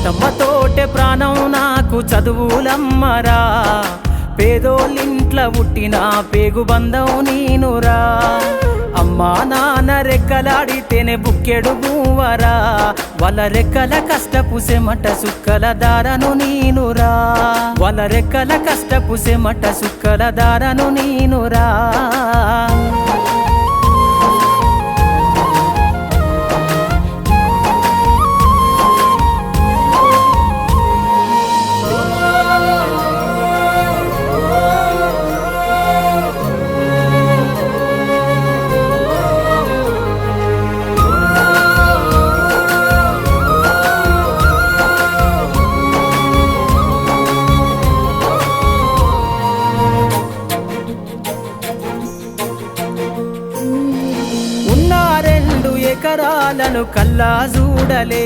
తోటే ప్రాణం నాకు చదువులమ్మరా, పేదోళ్ళింట్ల పుట్టిన పేగు బంధం నీనురా. అమ్మా నాన్న రెక్కలాడితేనే బుక్కెడు బూవరా, వాళ్ళ రెక్కల కష్టపు సెమట సుక్కల దారను నీనురా, వాళ్ళ రెక్కల కష్టపు సెమట సుక్కల దారను నీనురా. ఎకరాలను కల్లా చూడలే,